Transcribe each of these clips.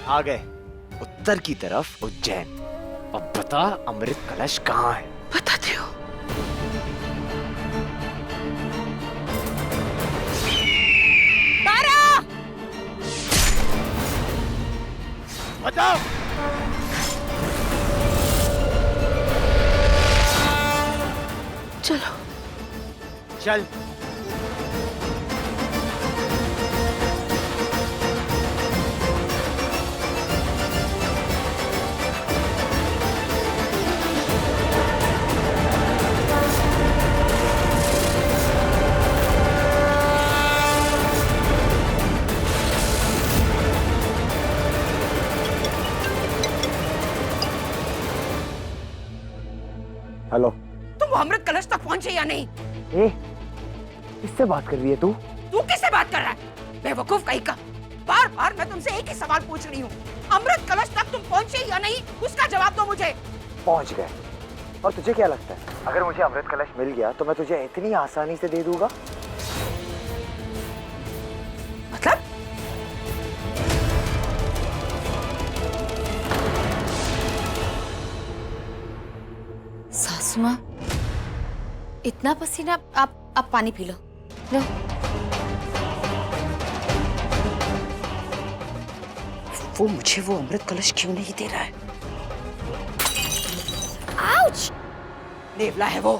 आ गए उत्तर की तरफ उज्जैन। अब बता अमृत कलश कहाँ है? बताती हो। तारा! बताओ। चलो चल। हेलो। तुम वो अमृत कलश तक पहुंचे या नहीं? ए, किससे बात कर रही है तू? तू किससे बात कर रहा है? बेवकूफ कहीं का। बार बार मैं तुमसे एक ही सवाल पूछ रही हूँ। अमृत कलश तक तुम पहुंचे या नहीं, उसका जवाब दो मुझे। पहुंच गए। और तुझे क्या लगता है अगर मुझे अमृत कलश मिल गया तो मैं तुझे इतनी आसानी से दे दूंगा? मतलब? सासू माँ, इतना पसीना, आप पानी पी लो। लो। वो मुझे वो अमृत कलश क्यों नहीं दे रहा है? आउच! नेवला है वो,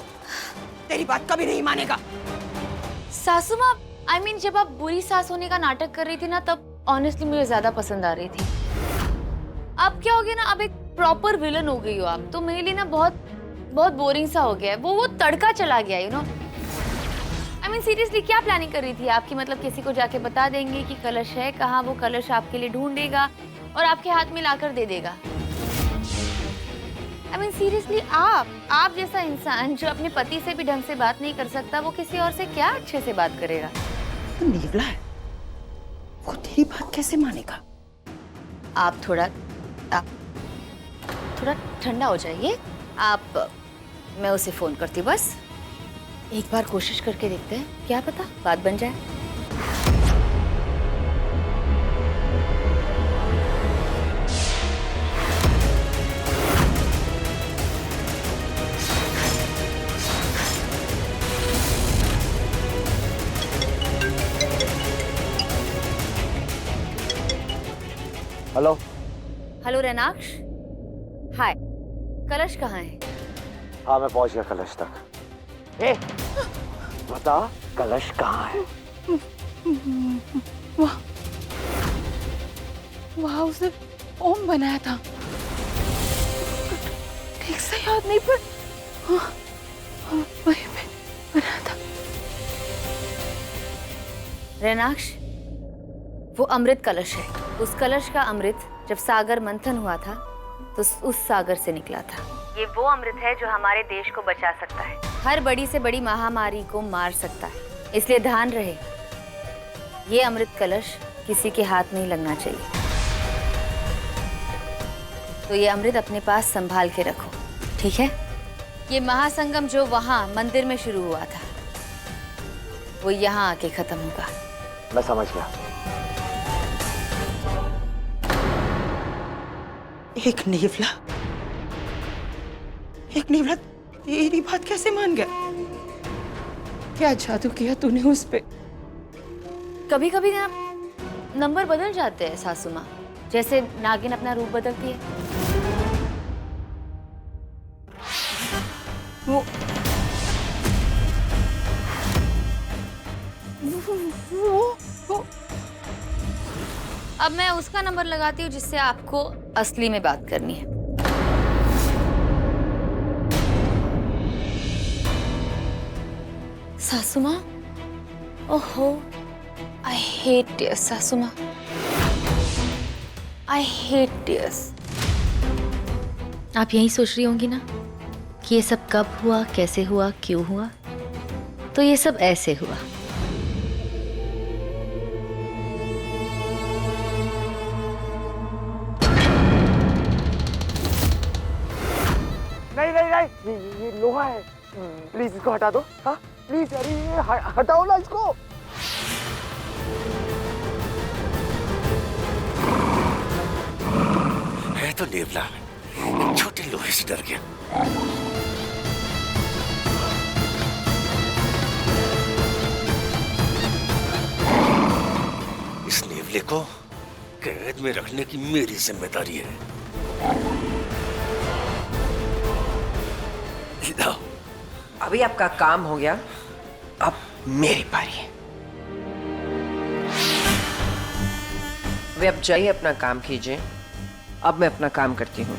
तेरी बात कभी नहीं मानेगा। सासू माँ, I mean, जब आप बुरी सास होने का नाटक कर रही थी ना, तब ऑनेस्टली मुझे ज्यादा पसंद आ रही थी। अब क्या हो गया ना, अब एक प्रॉपर विलन हो गई हो आप, तो मेरे लिए ना बहुत बोरिंग सा हो गया है। वो तड़का चला गया, you know. I mean, seriously क्या प्लानिंग कर रही थी आपकी? मतलब किसी को जाके बता देंगे कि कलश है कहाँ, वो कलश आपके लिए ढूंढेगा और आपके हाथ में लाकर दे देगा। I mean, सीरियसली आप जैसा इंसान जो अपने पति से भी ढंग से बात नहीं कर सकता, वो किसी और से क्या अच्छे से बात करेगा? तो नेवला है, वो तेरी बात कैसे मानेगा? आप थोड़ा ठंडा हो जाइए। मैं उसे फोन करती हूँ, बस एक बार कोशिश करके देखते हैं, क्या पता बात बन जाए। हेलो। हेलो रैनाक्ष, हाय। कलश कहाँ है? हाँ, मैं पहुंच गया कलश तक। ए, बता कलश कहाँ है? वाह, उसने ओम बनाया था। ठीक से याद नहीं, पर वही पे बनाया था। रैनाक्ष, वो अमृत कलश है। उस कलश का अमृत जब सागर मंथन हुआ था तो उस सागर से निकला था। ये वो अमृत है जो हमारे देश को बचा सकता है, हर बड़ी से बड़ी महामारी को मार सकता है। इसलिए ध्यान रहे, ये अमृत कलश किसी के हाथ नहीं लगना चाहिए। तो ये अमृत अपने पास संभाल के रखो, ठीक है? ये महासंगम जो वहां मंदिर में शुरू हुआ था, वो यहाँ आके खत्म होगा। मैं समझ गया। एक नेवला तेरी बात कैसे मान गया? क्या जादू किया तूने उस पे? कभी कभी ना नंबर बदल जाते हैं सासू माँ, जैसे नागिन अपना रूप बदलती है। वो अब मैं उसका नंबर लगाती हूँ जिससे आपको असली में बात करनी है। सासू माँ, ओहो, आई हेट टीयर्स सासू माँ, आई हेट टीयर्स। आप यही सोच रही होंगी ना कि ये सब कब हुआ, कैसे हुआ, क्यों हुआ? तो ये सब ऐसे हुआ। नहीं, ये लोहा है। प्लीज इसको हटा दो। हाँ प्लीज, अरे ये हटाओ ना इसको। तो नेवला एक छोटे लोहे से डर गया। इस नेवले को कैद में रखने की मेरी जिम्मेदारी है। लाओ। अभी आपका काम हो गया, अब मेरी बारी है। वे अब जाइए, अपना काम कीजिए। अब मैं अपना काम करती हूँ।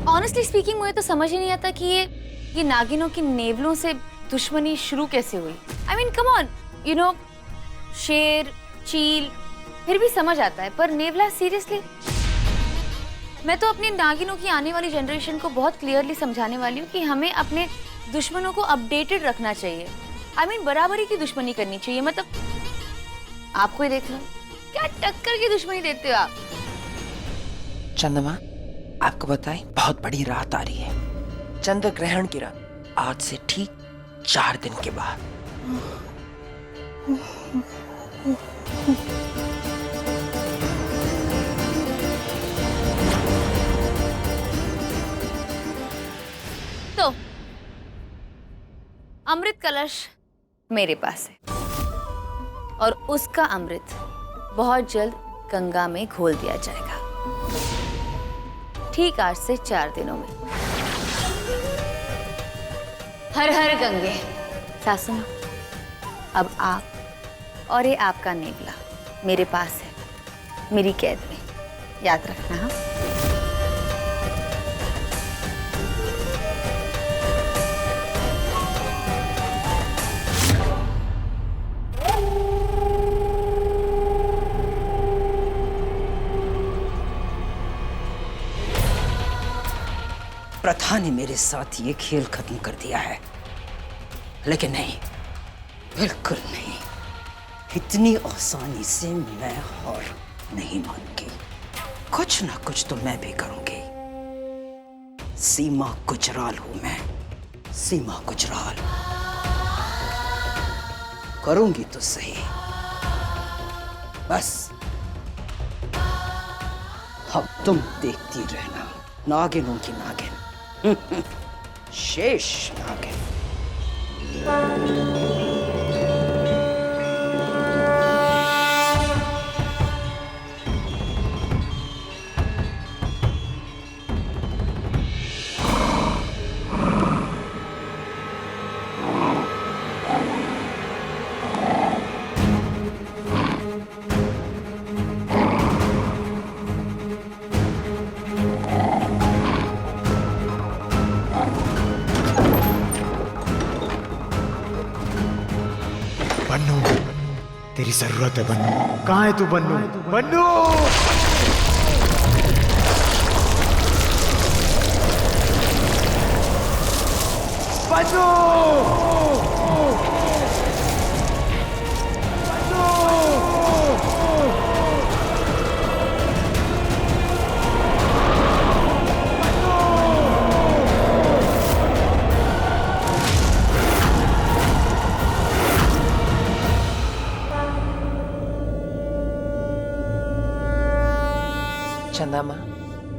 ऑनेस्टली स्पीकिंग मुझे तो समझ ही नहीं आता कि ये नागिनों की नेवलों से दुश्मनी शुरू कैसे हुई। I mean come on, you know, शेर, चील फिर भी समझ आता है, पर नेवला सीरियसली। मैं तो अपनी नागिनों की आने वाली जनरेशन को बहुत क्लियरली समझाने वाली हूँ कि हमें अपने दुश्मनों को अपडेटेड रखना चाहिए। आई मीन बराबरी की दुश्मनी करनी चाहिए। मतलब आपको ही देख लो, क्या टक्कर की दुश्मनी देते हो आप। चंद्रमा, आपको बताएं, बहुत बड़ी रात आ रही है, चंद्र ग्रहण की रात, आज से ठीक 4 दिन के बाद। तो अमृत कलश मेरे पास है और उसका अमृत बहुत जल्द गंगा में घोल दिया जाएगा, ठीक आज से 4 दिनों में। हर हर गंगे। सासू मां, अब आप और ये आपका नेवला मेरे पास है, मेरी कैद में, याद रखना। हाँ, प्रथा ने मेरे साथ ये खेल खत्म कर दिया है, लेकिन नहीं, बिल्कुल नहीं। इतनी आसानी से मैं हार नहीं मानूंगी। कुछ ना कुछ तो मैं भी करूंगी। सीमा गुजराल हूं मैं, सीमा गुजराल। करूंगी तो सही। बस अब तुम देखती रहना, नागिनों की नागिन। शेष नागिन। बन्नू, तेरी जरूरत है बन्नू। कहाँ है तू बन्नू? बन्नू! बन्नू! चंदा माँ,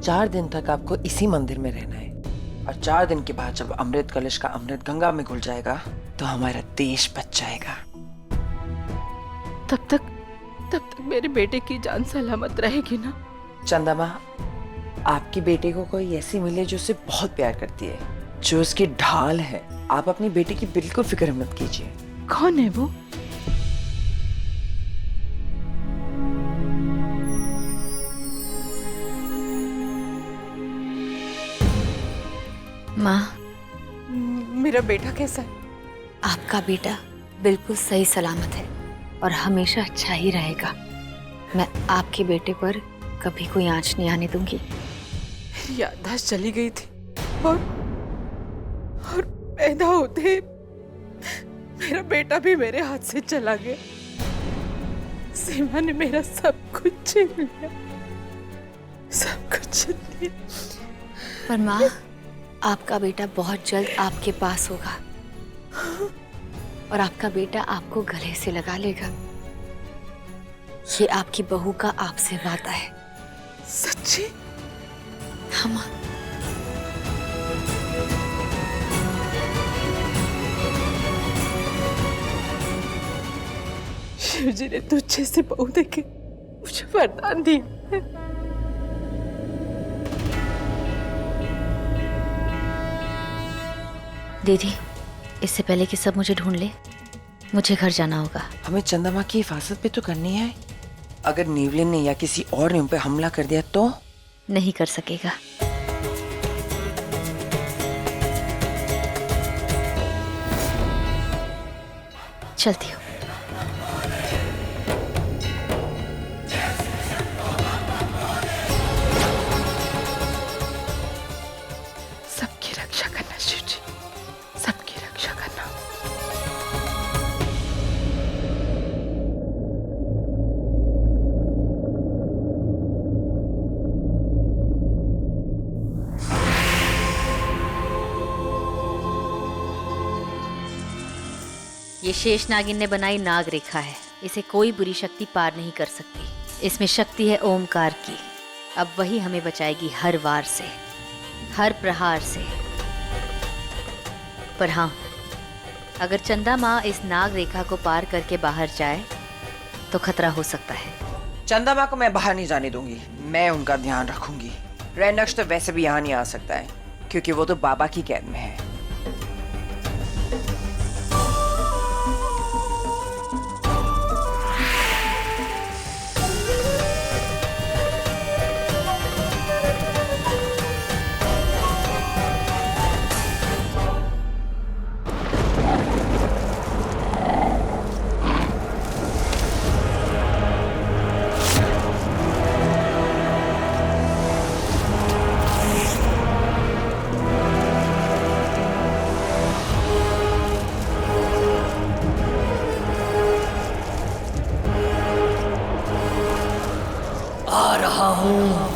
4 दिन तक आपको इसी मंदिर में रहना है, और 4 दिन के बाद जब अमृत कलश का अमृत गंगा में घुल जाएगा तो हमारा देश बच जाएगा। तब तक मेरे बेटे की जान सलामत रहेगी ना? चंदा माँ, आपके बेटे को कोई ऐसी मिले जो उसे बहुत प्यार करती है, जो उसकी ढाल है। आप अपनी बेटी की बिल्कुल फिक्र मत कीजिए। कौन है वो? माँ, मेरा बेटा कैसा है? आपका बेटा बिल्कुल सही सलामत है और हमेशा अच्छा ही रहेगा। मैं आपके बेटे पर कभी कोई आंच नहीं आने दूंगी। याददाश्त चली गई थी और पैदा होते मेरा बेटा भी मेरे हाथ से चला गया। सीमा ने मेरा सब कुछ छीन लिया, सब कुछ छीन लिया। पर माँ, आपका बेटा बहुत जल्द आपके पास होगा और आपका बेटा आपको गले से लगा लेगा। ये आपकी बहू का आपसे वादा है। सच्ची? हाँ माँ। शिव जी ने तुझे से बहू देके मुझे वरदान दिया है। दीदी, इससे पहले कि सब मुझे ढूंढ ले, मुझे घर जाना होगा। हमें चंदा माँ की हिफाजत भी तो करनी है। अगर नीवलिन ने या किसी और ने उन पे हमला कर दिया तो? नहीं कर सकेगा। चलती हूँ। सबकी रक्षा करना शिव जी, सबकी रक्षा करना। ये शेष नागिन ने बनाई नाग रेखा है। इसे कोई बुरी शक्ति पार नहीं कर सकती। इसमें शक्ति है ओमकार की। अब वही हमें बचाएगी हर वार से, हर प्रहार से। पर हाँ, अगर चंदा माँ इस नाग रेखा को पार करके बाहर जाए तो खतरा हो सकता है। चंदा माँ को मैं बाहर नहीं जाने दूंगी। मैं उनका ध्यान रखूंगी। रैनक्ष तो वैसे भी यहाँ नहीं आ सकता है क्योंकि वो तो बाबा की कैद में है। आ रहा हूँ।